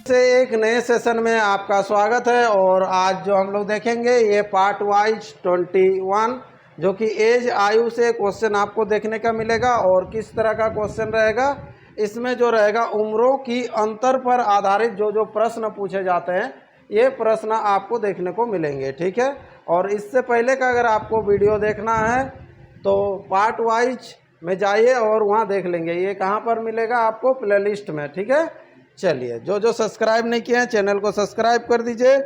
से एक नए सेशन में आपका स्वागत है। और आज जो हम लोग देखेंगे ये पार्ट वाइज 21 जो कि एज आयु से क्वेश्चन आपको देखने का मिलेगा। और किस तरह का क्वेश्चन रहेगा, इसमें जो रहेगा उम्रों की अंतर पर आधारित जो जो प्रश्न पूछे जाते हैं ये प्रश्न आपको देखने को मिलेंगे, ठीक है। और इससे पहले का अगर आपको वीडियो देखना है तो पार्ट वाइज में जाइए और वहाँ देख लेंगे। ये कहाँ पर मिलेगा आपको, प्लेलिस्ट में, ठीक है। चलिए, जो जो सब्सक्राइब नहीं किए हैं चैनल को सब्सक्राइब कर दीजिए।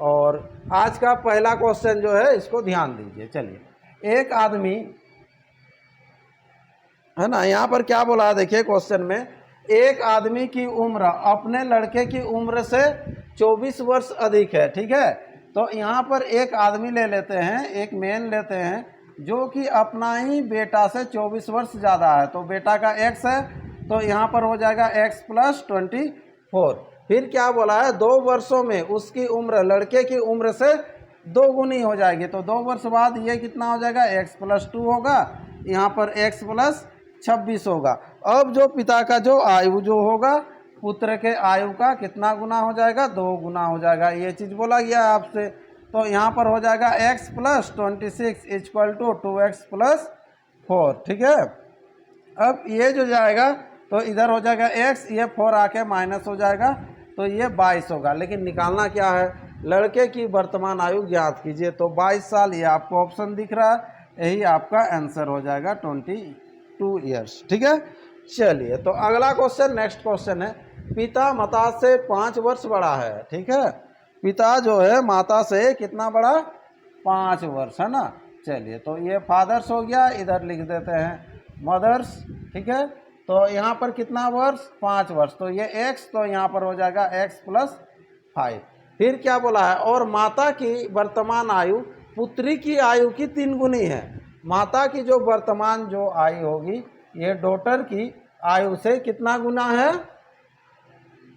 और आज का पहला क्वेश्चन जो है इसको ध्यान दीजिए। चलिए, एक आदमी है ना, यहाँ पर क्या बोला है देखिए क्वेश्चन में, एक आदमी की उम्र अपने लड़के की उम्र से 24 वर्ष अधिक है, ठीक है। तो यहाँ पर एक आदमी ले लेते हैं, एक मेन लेते हैं जो कि अपना ही बेटा से 24 वर्ष ज़्यादा है। तो बेटा का x है तो यहाँ पर हो जाएगा x + 24। फिर क्या बोला है, 2 वर्षों में उसकी उम्र लड़के की उम्र से 2 गुनी हो जाएगी। तो 2 वर्ष बाद ये कितना हो जाएगा, x + 2 होगा, यहाँ पर x + 26 होगा। अब जो पिता का जो आयु जो होगा पुत्र के आयु का कितना गुना हो जाएगा, 2 गुना हो जाएगा। ये चीज़ बोला गया आपसे। तो यहाँ पर हो जाएगा x + 26 = 2x + 4, ठीक है। अब ये जो जाएगा तो इधर हो जाएगा x, ये 4 आके माइनस हो जाएगा तो ये 22 होगा। लेकिन निकालना क्या है, लड़के की वर्तमान आयु ज्ञात कीजिए। तो 22 साल ये आपको ऑप्शन दिख रहा है, यही आपका आंसर हो जाएगा 22 ईयर्स, ठीक है। चलिए, तो अगला क्वेश्चन, नेक्स्ट क्वेश्चन है, पिता माता से 5 वर्ष बड़ा है, ठीक है। पिता जो है माता से कितना बड़ा, 5 वर्ष, है ना। चलिए, तो ये फादर्स हो गया, इधर लिख देते हैं मदर्स, ठीक है। तो यहाँ पर कितना वर्ष, 5 वर्ष, तो ये x, तो यहाँ पर हो जाएगा x + 5। फिर क्या बोला है, और माता की वर्तमान आयु पुत्री की आयु की 3 गुनी है। माता की जो वर्तमान जो आयु होगी ये डॉटर की आयु से कितना गुना है,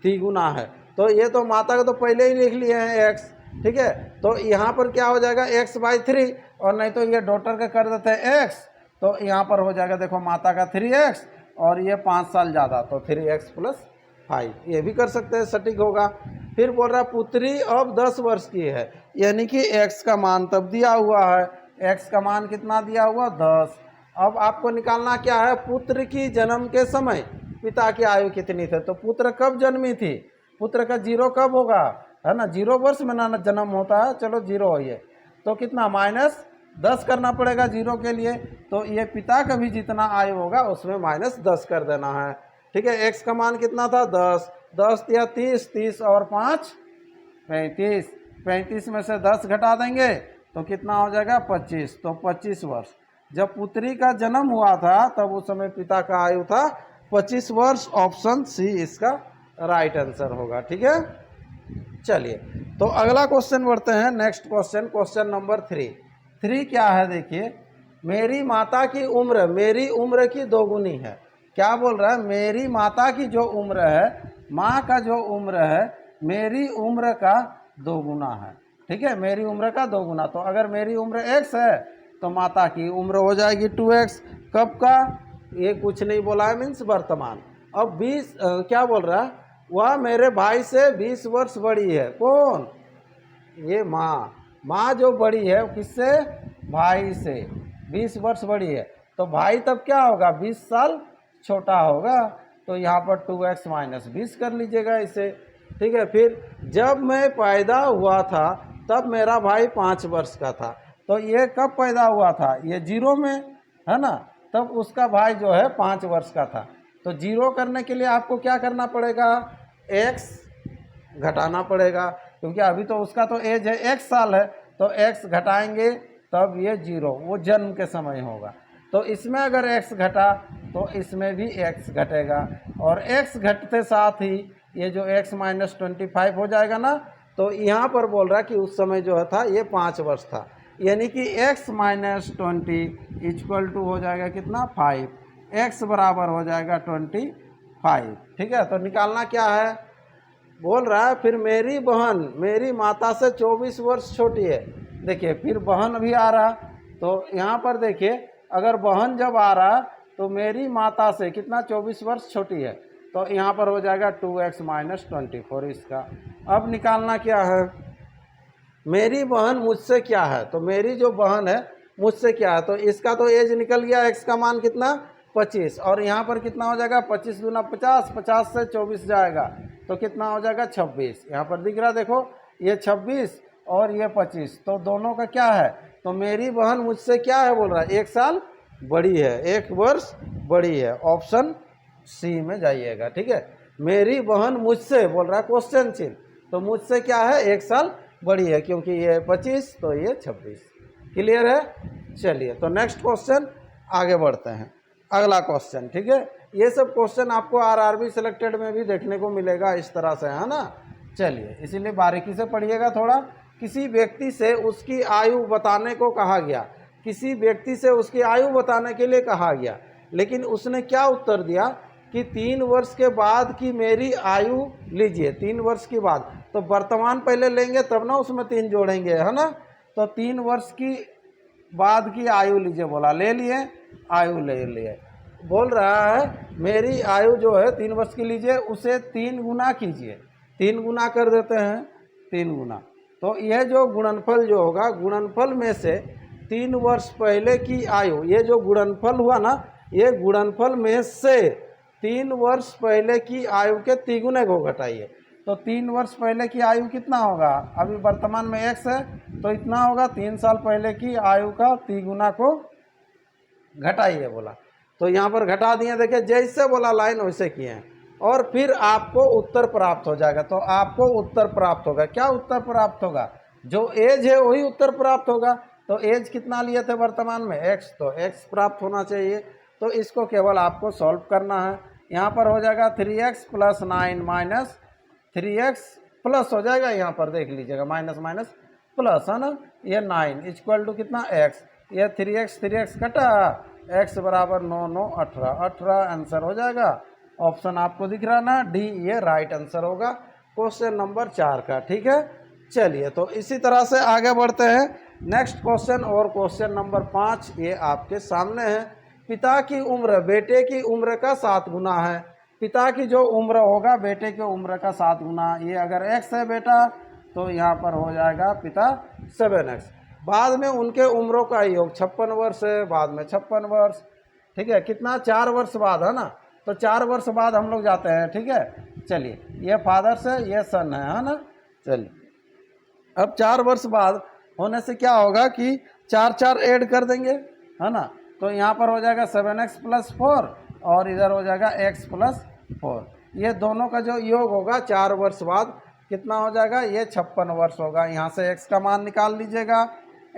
3 गुना है। तो ये तो माता का तो पहले ही लिख लिए हैं x, ठीक है। तो यहाँ पर क्या हो जाएगा, x/3, और नहीं तो ये डॉटर का कर देते हैं x, तो यहाँ पर हो जाएगा देखो माता का 3x और ये 5 साल ज़्यादा तो 3x + 5, ये भी कर सकते हैं, सटीक होगा। फिर बोल रहा पुत्री अब 10 वर्ष की है, यानी कि x का मान तब दिया हुआ है, x का मान कितना दिया हुआ, 10। अब आपको निकालना क्या है, पुत्र की जन्म के समय पिता की आयु कितनी थी। तो पुत्र कब जन्मी थी, पुत्र का 0 कब होगा, है ना, 0 वर्ष में ना जन्म होता है, चलो 0 हो, ये तो कितना -10 करना पड़ेगा 0 के लिए। तो ये पिता का भी जितना आयु होगा उसमें -10 कर देना है, ठीक है। x का मान कितना था, 10, 10 या 30, 30 और 5 35, 35 में से 10 घटा देंगे तो कितना हो जाएगा, 25। तो 25 वर्ष जब पुत्री का जन्म हुआ था तब उस समय पिता का आयु था 25 वर्ष। ऑप्शन सी इसका राइट आंसर होगा, ठीक है। चलिए, तो अगला क्वेश्चन बढ़ते हैं, नेक्स्ट क्वेश्चन, क्वेश्चन नंबर 3 क्या है देखिए, मेरी माता की उम्र मेरी उम्र की 2 गुनी है। क्या बोल रहा है, मेरी माता की जो उम्र है, माँ का जो उम्र है मेरी उम्र का 2 गुना है, ठीक है, मेरी उम्र का 2 गुना। तो अगर मेरी उम्र x है तो माता की उम्र हो जाएगी 2x। कब का, ये कुछ नहीं बोला है, मीन्स वर्तमान। अब 20 क्या बोल रहा है, वह मेरे भाई से 20 वर्ष बड़ी है। कौन, ये माँ जो बड़ी है किससे, भाई से 20 वर्ष बड़ी है। तो भाई तब क्या होगा, 20 साल छोटा होगा। तो यहाँ पर 2x - 20 कर लीजिएगा इसे, ठीक है। फिर जब मैं पैदा हुआ था तब मेरा भाई 5 वर्ष का था। तो ये कब पैदा हुआ था, ये 0 में, है ना, तब उसका भाई जो है 5 वर्ष का था। तो 0 करने के लिए आपको क्या करना पड़ेगा, x घटाना पड़ेगा, क्योंकि अभी तो उसका तो एज है x साल है, तो x घटाएंगे तब ये 0 वो जन्म के समय होगा। तो इसमें अगर x घटा तो इसमें भी x घटेगा, और x घटते साथ ही ये जो x - 25 हो जाएगा ना। तो यहाँ पर बोल रहा है कि उस समय जो था ये 5 वर्ष था, यानी कि x - 20 = हो जाएगा कितना, 5, x बराबर हो जाएगा 25, ठीक है। तो निकालना क्या है, बोल रहा है फिर मेरी बहन मेरी माता से 24 वर्ष छोटी है। देखिए फिर बहन भी आ रहा, तो यहाँ पर देखिए अगर बहन जब आ रहा तो मेरी माता से कितना, 24 वर्ष छोटी है। तो यहाँ पर हो जाएगा 2x माइनस 24 इसका। अब निकालना क्या है, मेरी बहन मुझसे क्या है, तो मेरी जो बहन है मुझसे क्या है, तो इसका तो एज निकल गया, x का मान कितना 25, और यहाँ पर कितना हो जाएगा 25 दूना 50, 50 से 24 जाएगा तो कितना हो जाएगा 26। यहाँ पर दिख रहा देखो, ये 26 और ये 25, तो दोनों का क्या है, तो मेरी बहन मुझसे क्या है बोल रहा है 1 साल बड़ी है, 1 वर्ष बड़ी है। ऑप्शन सी में जाइएगा, ठीक है। मेरी बहन मुझसे बोल रहा है क्वेश्चन चिन्ह, तो मुझसे क्या है 1 साल बड़ी है, क्योंकि ये 25 तो ये 26। क्लियर है। चलिए तो नेक्स्ट क्वेश्चन आगे बढ़ते हैं, अगला क्वेश्चन, ठीक है। ये सब क्वेश्चन आपको आरआरबी सिलेक्टेड में भी देखने को मिलेगा इस तरह से, है ना। चलिए इसीलिए बारीकी से पढ़िएगा थोड़ा। किसी व्यक्ति से उसकी आयु बताने को कहा गया, किसी व्यक्ति से उसकी आयु बताने के लिए कहा गया, लेकिन उसने क्या उत्तर दिया कि 3 वर्ष के बाद की मेरी आयु लीजिए। 3 वर्ष के बाद, तो वर्तमान पहले लेंगे तब ना उसमें 3 जोड़ेंगे, है ना। तो 3 वर्ष की बाद की आयु लीजिए, बोला ले लिए, आयु ले लिए। बोल रहा है मेरी आयु जो है 3 वर्ष की लीजिए, उसे 3 गुना कीजिए। 3 गुना कर देते हैं, 3 गुना, तो यह जो गुणनफल जो होगा, गुणनफल में से 3 वर्ष पहले की आयु, ये जो गुणनफल हुआ ना, ये गुणनफल में से 3 वर्ष पहले की आयु के तिगुने को घटाइए। तो 3 वर्ष पहले की आयु कितना होगा, अभी वर्तमान में x है तो इतना होगा, 3 साल पहले की आयु का तिगुना को घटाइए बोला। तो यहाँ पर घटा दिए, देखिए जैसे बोला लाइन वैसे किए हैं, और फिर आपको उत्तर प्राप्त हो जाएगा। तो आपको उत्तर प्राप्त होगा, क्या उत्तर प्राप्त होगा, जो एज है वही उत्तर प्राप्त होगा। तो एज कितना लिए थे वर्तमान में x, तो x प्राप्त होना चाहिए। तो इसको केवल आपको सॉल्व करना है। यहाँ पर हो जाएगा 3x plus 9 minus 3x plus हो जाएगा, यहाँ पर देख लीजिएगा माइनस माइनस प्लस, है ना। ये 9 इक्वल टू कितना x, ये 3x कटा, x बराबर 9 9 18, 18 आंसर हो जाएगा। ऑप्शन आपको दिख रहा ना, डी ये राइट आंसर होगा क्वेश्चन नंबर 4 का, ठीक है। चलिए तो इसी तरह से आगे बढ़ते हैं नेक्स्ट क्वेश्चन, और क्वेश्चन नंबर 5 ये आपके सामने है। पिता की उम्र बेटे की उम्र का 7 गुना है। पिता की जो उम्र होगा बेटे की उम्र का 7 गुना, ये अगर x है बेटा तो यहाँ पर हो जाएगा पिता 7x। बाद में उनके उम्रों का योग 56 वर्ष है, बाद में 56 वर्ष, ठीक है। कितना 4 वर्ष बाद, है ना। तो 4 वर्ष बाद हम लोग जाते हैं, ठीक है। चलिए ये फादर से ये सन है ना। चलिए अब 4 वर्ष बाद होने से क्या होगा कि 4 4 ऐड कर देंगे, है ना। तो यहाँ पर हो जाएगा 7x प्लस 4 और इधर हो जाएगा x प्लस 4। ये दोनों का जो योग होगा 4 वर्ष बाद कितना हो जाएगा, ये 56 वर्ष होगा। यहाँ से x का मान निकाल लीजिएगा,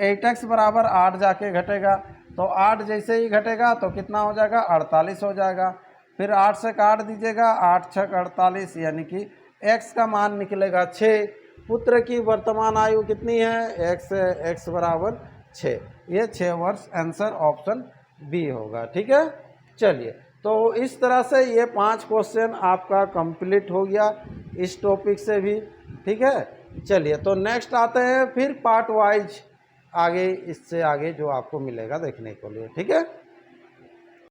8x बराबर 8 जाके घटेगा, तो 8 जैसे ही घटेगा तो कितना हो जाएगा 48 हो जाएगा। फिर 8 से काट दीजिएगा, 8 6 48, यानी कि x का मान निकलेगा 6। पुत्र की वर्तमान आयु कितनी है, x बराबर 6, ये 6 वर्ष, आंसर ऑप्शन बी होगा, ठीक है। चलिए तो इस तरह से ये 5 क्वेश्चन आपका कंप्लीट हो गया इस टॉपिक से भी, ठीक है। चलिए तो नेक्स्ट आते हैं फिर पार्ट वाइज आगे, इससे आगे जो आपको मिलेगा देखने को लिए, ठीक है।